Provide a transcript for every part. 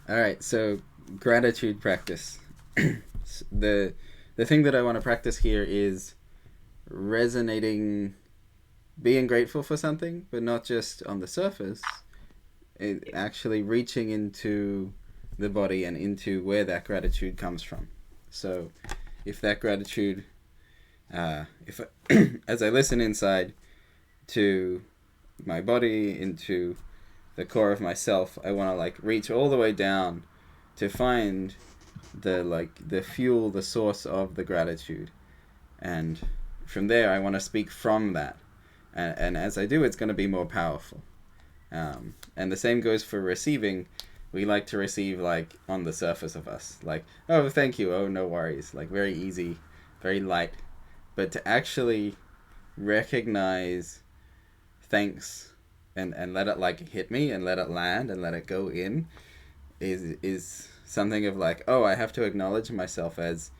All right, so gratitude practice. the the thing that I want to practice here is resonating, being grateful for something, but not just on the surface. Actually reaching into the body and into where that gratitude comes from. So, if that gratitude, if as I listen inside to my body, into the core of myself, I want to like reach all the way down to find the fuel, the source of the gratitude, and from there I want to speak from that, and as I do, it's going to be more powerful. And the same goes for receiving. We like to receive like on the surface of us, like, oh, thank you, oh, no worries, like very easy, very light. But to actually recognize thanks, and let it like hit me and let it land and let it go in, is something of like, oh, I have to acknowledge myself as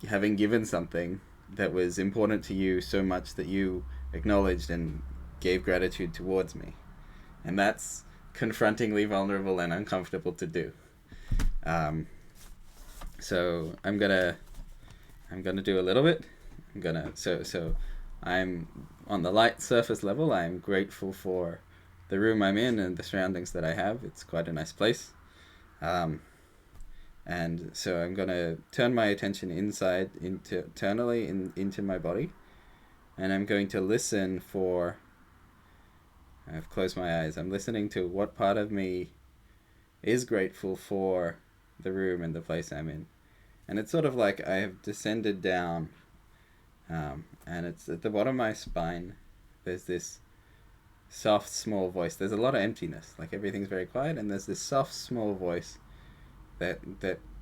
having given something that was important to you so much that you acknowledged and gave gratitude towards me. And that's confrontingly vulnerable and uncomfortable to do. Um, so I'm gonna do a little bit. So I'm on the light surface level. I'm grateful for the room I'm in and the surroundings that I have. It's quite a nice place. Um, and so I'm gonna turn my attention inside, into my body, and I'm going to listen for. I've closed my eyes. I'm listening to what part of me is grateful for the room and the place I'm in. And it's sort of like I have descended down, and it's at the bottom of my spine. There's this soft, small voice. There's a lot of emptiness. Like everything's very quiet, and there's this soft, small voice that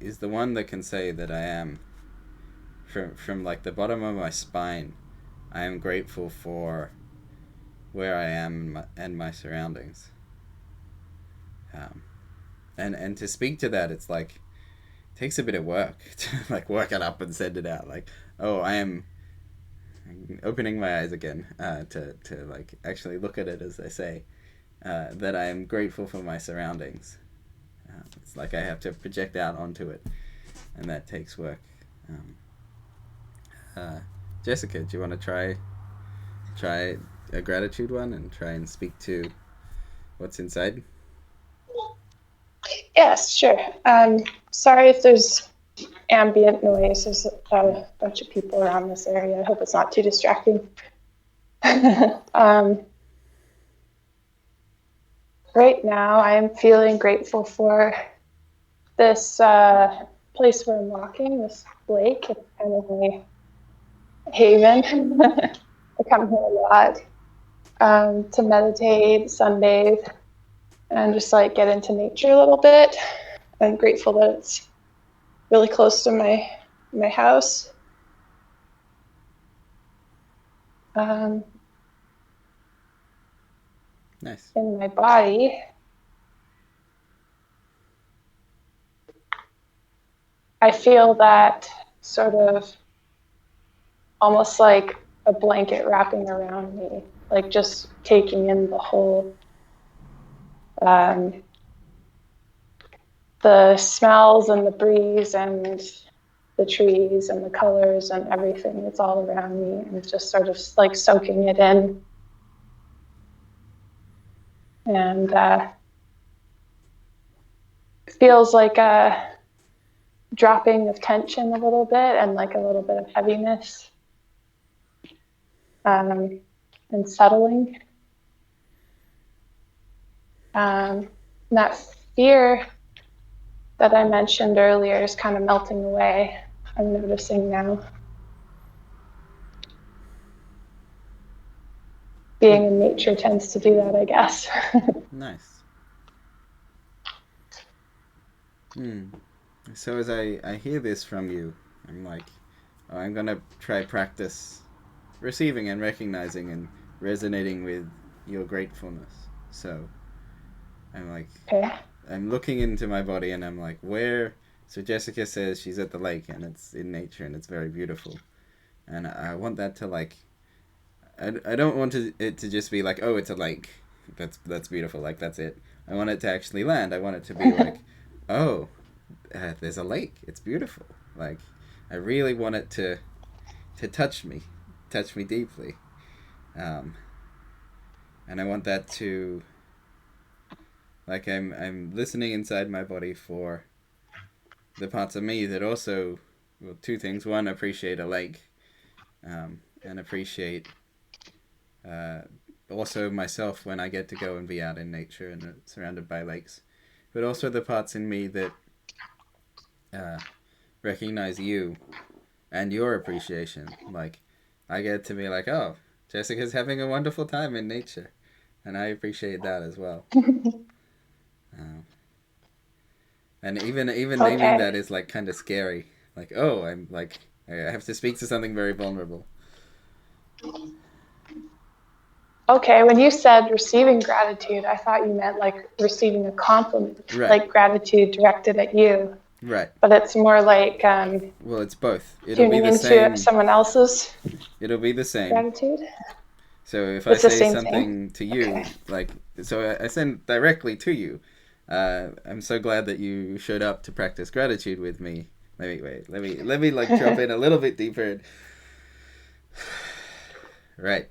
is the one that can say that I am, from like the bottom of my spine, I am grateful for where I am and my surroundings. Um, and to speak to that, it's like it takes a bit of work to like work it up and send it out. Like, oh, I am opening my eyes again, to like actually look at it as I say, that I am grateful for my surroundings. It's like I have to project out onto it, and that takes work. Um, uh, Jessica, do you want to try a gratitude one and try and speak to what's inside? Yes, sure. Sorry if there's ambient noise. There's a bunch of people around this area. I hope it's not too distracting. um, right now, I am feeling grateful for this place where I'm walking, this lake. It's kind of my haven. I come here a lot to meditate, sunbathe, and just like get into nature a little bit. I'm grateful that it's really close to my house. Um, Nice. in my body, I feel that sort of almost like a blanket wrapping around me, like just taking in um, the smells and the breeze and the trees and the colors and everything that's all around me, and just sort of like soaking it in. And it feels like a dropping of tension a little bit and like a little bit of heaviness, um, and settling. Um, that fear that I mentioned earlier is kind of melting away. I'm noticing now. Being Good. in nature tends to do that, I guess. Nice. Hmm. So as I hear this from you, I'm like, oh, I'm gonna try practice receiving and recognizing and resonating with your gratefulness. So I'm like, Okay. I'm looking into my body and I'm like, where? So Jessica says she's at the lake and it's in nature and it's very beautiful. And I want that to like, I don't want it to just be like, oh, it's a lake. That's beautiful. Like that's it. I want it to actually land. I want it to be like, oh, there's a lake. It's beautiful. Like, I really want it to touch me deeply, um, and I want that to, like, I'm listening inside my body for the parts of me that also, well, two things. One, appreciate a lake, and appreciate uh, also myself when I get to go and be out in nature and surrounded by lakes, but also the parts in me that uh, recognize you and your appreciation. Like, I get to be like, oh, Jessica's having a wonderful time in nature, and I appreciate that as well. Um, and even naming Okay. that is like kind of scary. Like, oh, I'm like, I have to speak to something very vulnerable. Okay, when you said receiving gratitude, I thought you meant like receiving a compliment, Right, like gratitude directed at you. right. But it's more like Well, it's both. It'll be tuning the into same. someone else's It'll be the same. gratitude. So if I It's the say same thing. something to Okay. you, like, so I send directly to you. I'm so glad that you showed up to practice gratitude with me. Wait. Let me like drop in a little bit deeper. Right.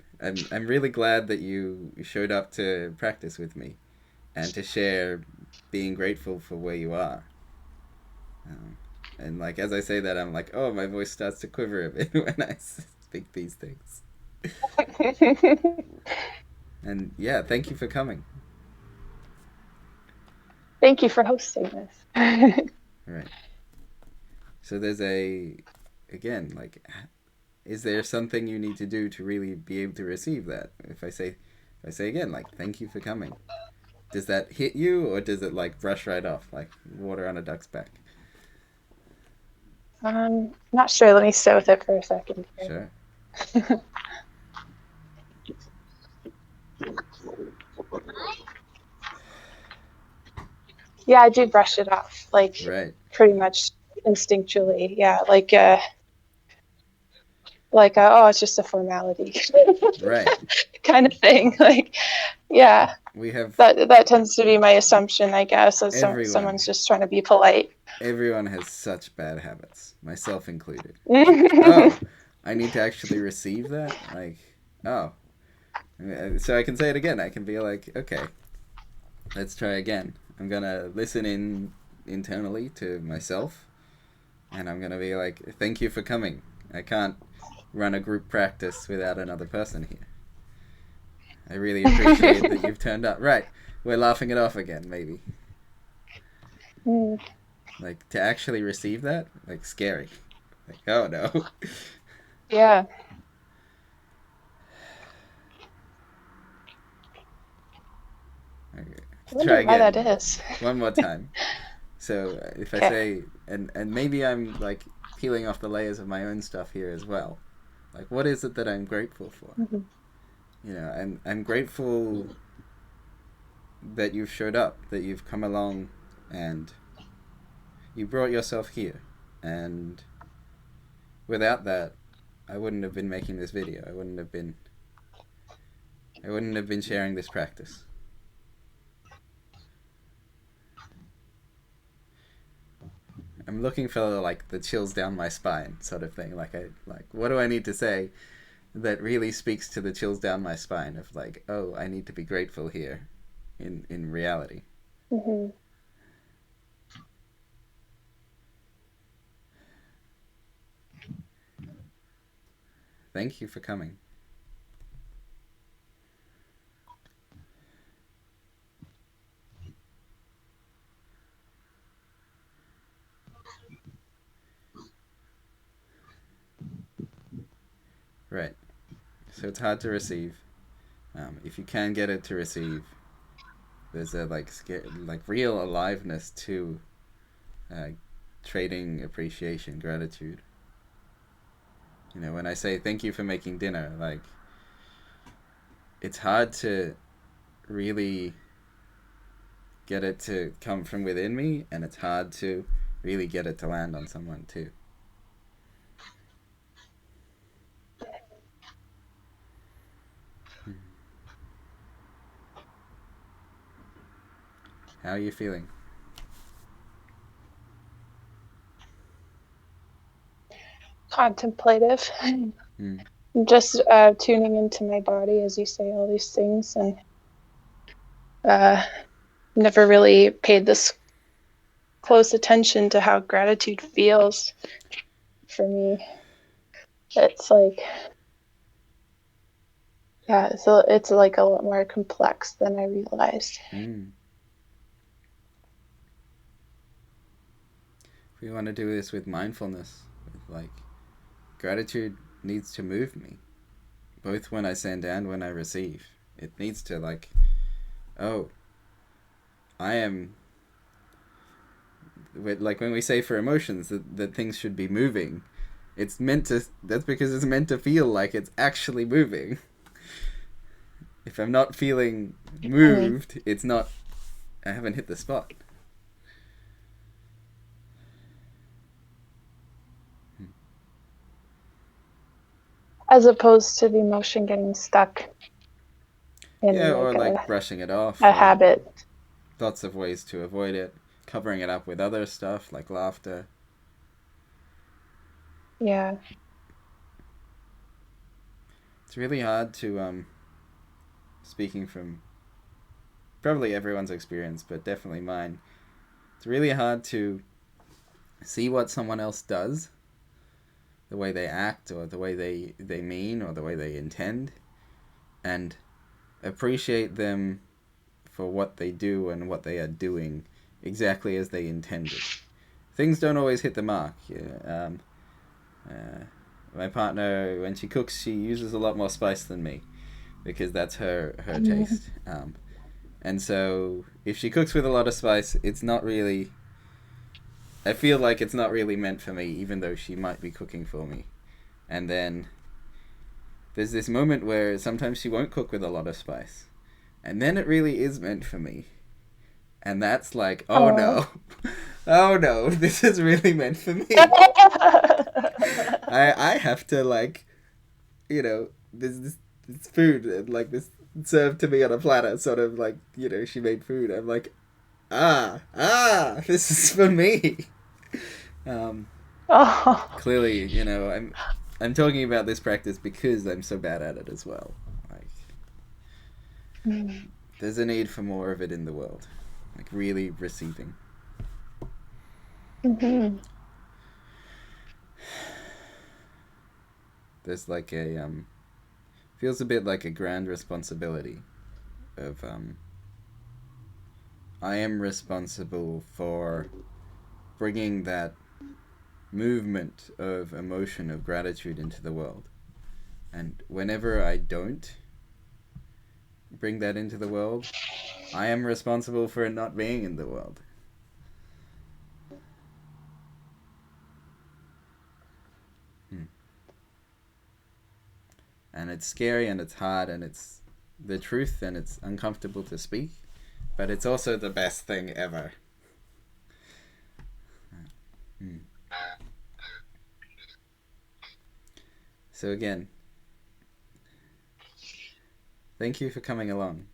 I'm really glad that you showed up to practice with me and to share being grateful for where you are. Um, and like as I say that, I'm like, oh, my voice starts to quiver a bit when I speak these things. And yeah, thank you for coming. Thank you for hosting this. Right. So there's again, like, is there something you need to do to really be able to receive that? If I say again, like, thank you for coming, does that hit you, or does it like brush right off, like water on a duck's back? Not sure. Let me sit with it for a second Sure. here. Yeah, I do brush it off, like Right. pretty much instinctually. Yeah, oh, it's just a formality Right. kind of thing. Like, yeah, We have that tends to be my assumption, I guess, as everyone. someone's just trying to be polite. Everyone has such bad habits, myself included. Like, oh, I need to actually receive that. Like, oh, so I can say it again. I can be like, okay, let's try again. I'm gonna listen in internally to myself, and I'm gonna be like, thank you for coming. I can't run a group practice without another person here. I really appreciate that you've turned up. Right, we're laughing it off again, maybe. Like, to actually receive that, like, scary. Like, oh no. Yeah. Okay. I Try wonder why that again. is. One more time. So if I Okay. say, and maybe I'm like peeling off the layers of my own stuff here as well. Like, what is it that I'm grateful for? Mm-hmm. You know, I'm grateful that you've showed up, that you've come along, and you brought yourself here. And without that, I wouldn't have been making this video. I wouldn't have been sharing this practice. I'm looking for like the chills down my spine sort of thing. Like what do I need to say that really speaks to the chills down my spine of like, oh, I need to be grateful here in reality. Mm-hmm. Thank you for coming. Right. So it's hard to receive. If you can get it to receive, there's a like real aliveness to uh, trading appreciation, gratitude. You know, when I say thank you for making dinner, like it's hard to really get it to come from within me, and it's hard to really get it to land on someone too. How are you feeling? Contemplative. Mm. Just tuning into my body as you say all these things, and never really paid this close attention to how gratitude feels for me. It's like, yeah, so it's like a lot more complex than I realized. Mm. We want to do this with mindfulness. With like, gratitude needs to move me, both when I send and when I receive. It needs to like, oh, I am. Like when we say for emotions that things should be moving, it's meant to. That's because it's meant to feel like it's actually moving. If I'm not feeling moved, it's not. I haven't hit the spot. As opposed to the emotion getting stuck in Yeah, or like like brushing it off, a or habit. lots of ways to avoid it. Covering it up with other stuff like laughter. Yeah. It's really hard to speaking from probably everyone's experience, but definitely mine. It's really hard to see what someone else does, the way they act, or the way they mean, or the way they intend, and appreciate them for what they do and what they are doing exactly as they intended. Things don't always hit the mark. Yeah. My partner, when she cooks, she uses a lot more spice than me because that's her taste. And so if she cooks with a lot of spice, it's not really. I feel like it's not really meant for me, even though she might be cooking for me. And then there's this moment where sometimes she won't cook with a lot of spice. And then it really is meant for me. And that's like, oh no. Oh no, this is really meant for me. I have to like, this food, like this served to me on a platter, sort of like, she made food. I'm like, this is for me. Clearly, I'm talking about this practice because I'm so bad at it as well. Like, there's a need for more of it in the world, like really receiving. Mm-hmm. There's like a feels a bit like a grand responsibility of I am responsible for bringing that movement of emotion of gratitude into the world. And whenever I don't bring that into the world, I am responsible for it not being in the world. And it's scary and it's hard and it's the truth and it's uncomfortable to speak, but it's also the best thing ever. So again, thank you for coming along.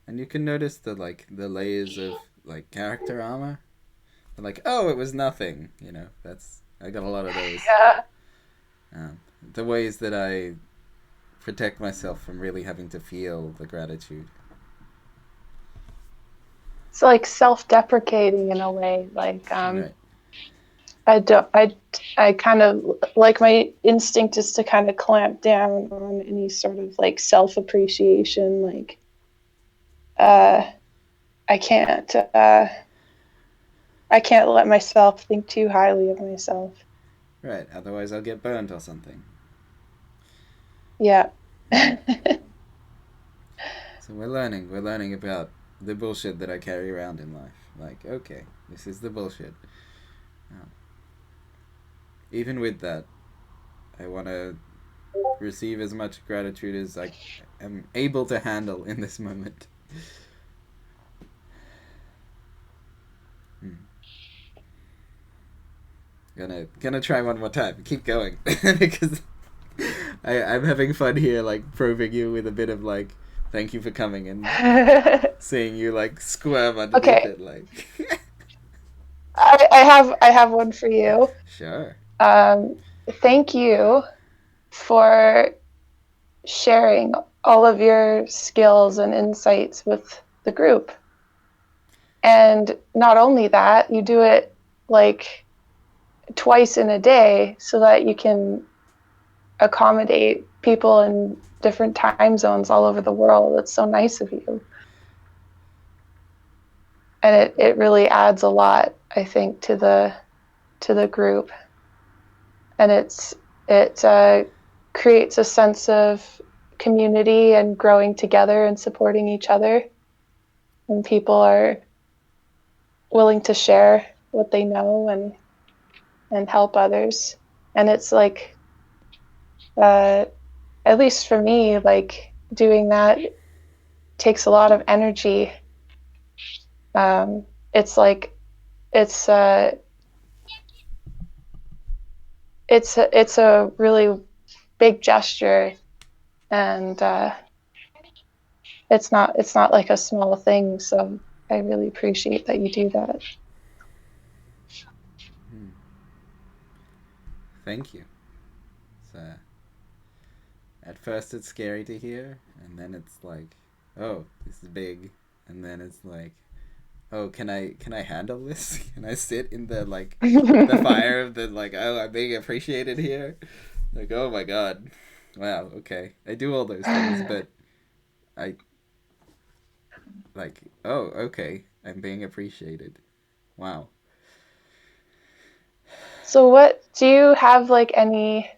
And you can notice the layers of like character armor. Like, oh, it was nothing. I got a lot of those. Yeah. The ways that I protect myself from really having to feel the gratitude. It's like self-deprecating in a way. Like Right. I kind of like my instinct is to kind of clamp down on any sort of like self-appreciation. Like I can't I can't let myself think too highly of myself. Right. Otherwise, I'll get burnt or something. Yeah. So we're learning. We're learning about the bullshit that I carry around in life. Like, okay, this is the bullshit. Even with that, I want to receive as much gratitude as I am able to handle in this moment. Gonna try one more time. Keep going because I'm having fun here, like probing you with a bit of like, thank you for coming, and seeing you like squirm underneath Okay, it, like. I have one for you. Sure. Um, Thank you for sharing all of your skills and insights with the group. And not only that, you do it like twice in a day so that you can accommodate people in different time zones all over the world. It's so nice of you. And it really adds a lot, I think, to the group. And it creates a sense of community and growing together and supporting each other when people are willing to share what they know and help others. And it's like uh, at least for me, like doing that takes a lot of energy. It's like it's it's a really big gesture, and it's not like a small thing. So I really appreciate that you do that. Hmm. Thank you. So, at first it's scary to hear, and then it's like, oh, this is big, and then it's like, oh, can I handle this? Can I sit in the like the fire of the like, oh, I'm being appreciated here? Like, oh my god. Wow, okay. I do all those things, but I like, oh, okay. I'm being appreciated. Wow. So what do you have like any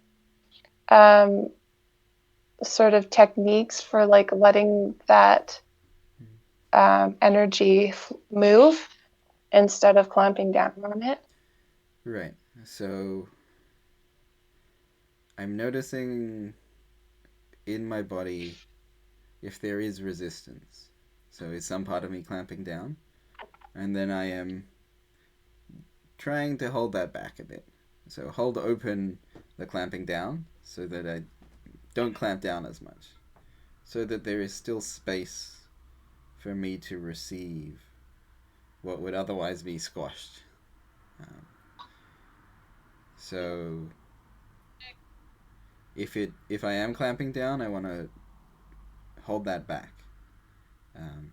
um, sort of techniques for like letting that energy move instead of clamping down on it? Right. So, I'm noticing in my body if there is resistance. So, is some part of me clamping down? And then I am trying to hold that back a bit. So, hold open the clamping down so that I don't clamp down as much. So that there is still space for me to receive what would otherwise be squashed. Um, so if I am clamping down, I want to hold that back. Um,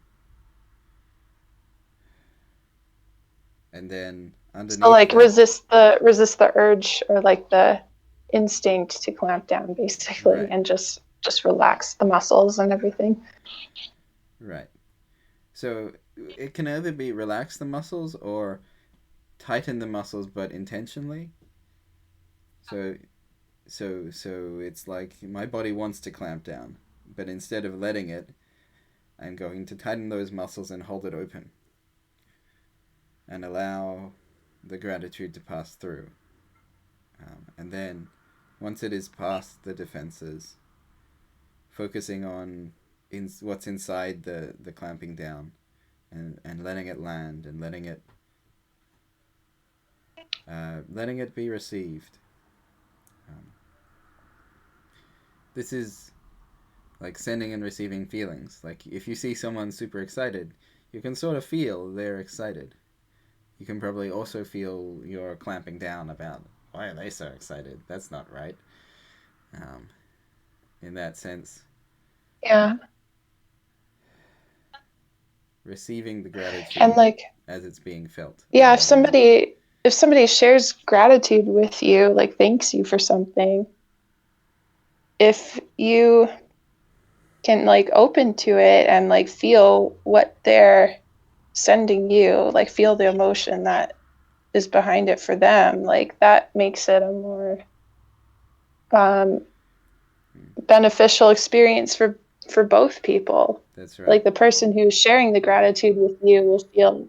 and then So underneath like that, resist the urge or like the instinct to clamp down basically right, and just relax the muscles and everything. right. So it can either be relax the muscles or tighten the muscles, but intentionally. So so it's like my body wants to clamp down, but instead of letting it, I'm going to tighten those muscles and hold it open and allow the gratitude to pass through. And then, once it is past the defenses, focusing on what's inside the clamping down and letting it land and letting it be received. Um, this is like sending and receiving feelings. Like if you see someone super excited, you can sort of feel they're excited. You can probably also feel you're clamping down about why are they so excited? That's not right. Um, in that sense, Yeah. receiving the And gratitude like as it's being felt yeah, rather than if somebody shares gratitude with you, like thanks you for something, if you can like open to it and like feel what they're sending you, like feel the emotion that is behind it for them, like that makes it a more um, beneficial experience for both people. that's right. Like the person who's sharing the gratitude with you will feel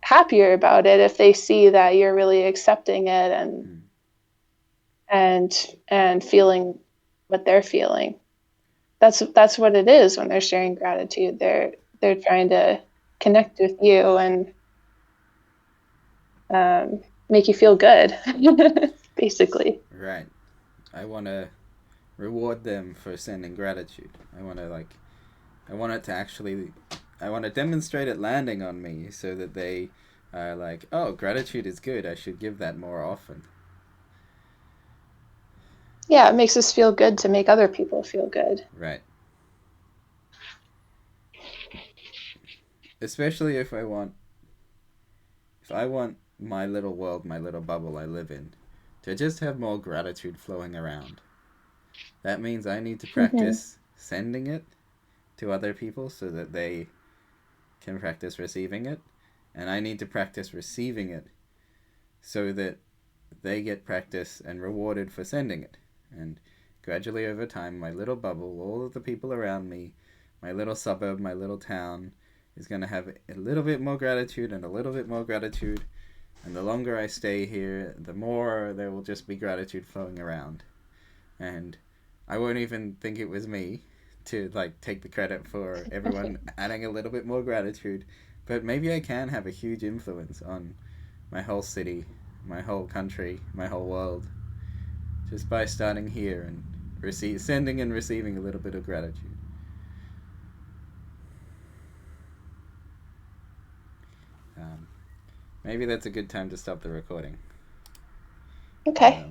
happier about it if they see that you're really accepting it Mm, and feeling what they're feeling. That's what it is when they're sharing gratitude. They're trying to connect with you and make you feel good, basically. right. I want to. reward them for sending gratitude. I want it to actually, I want to demonstrate it landing on me so that they are like, oh, gratitude is good. I should give that more often. Yeah, it makes us feel good to make other people feel good. Right. Especially if I want my little world, my little bubble I live in, to just have more gratitude flowing around. That means I need to Mm-hmm. practice sending it to other people so that they can practice receiving it. And I need to practice receiving it so that they get practice and rewarded for sending it. And gradually over time, my little bubble, all of the people around me, my little suburb, my little town, is going to have a little bit more gratitude and a little bit more gratitude. And the longer I stay here, the more there will just be gratitude flowing around. And I won't even think it was me to like take the credit for everyone adding a little bit more gratitude, but maybe I can have a huge influence on my whole city, my whole country, my whole world, just by starting here and sending and receiving a little bit of gratitude. Um, Maybe that's a good time to stop the recording. Okay.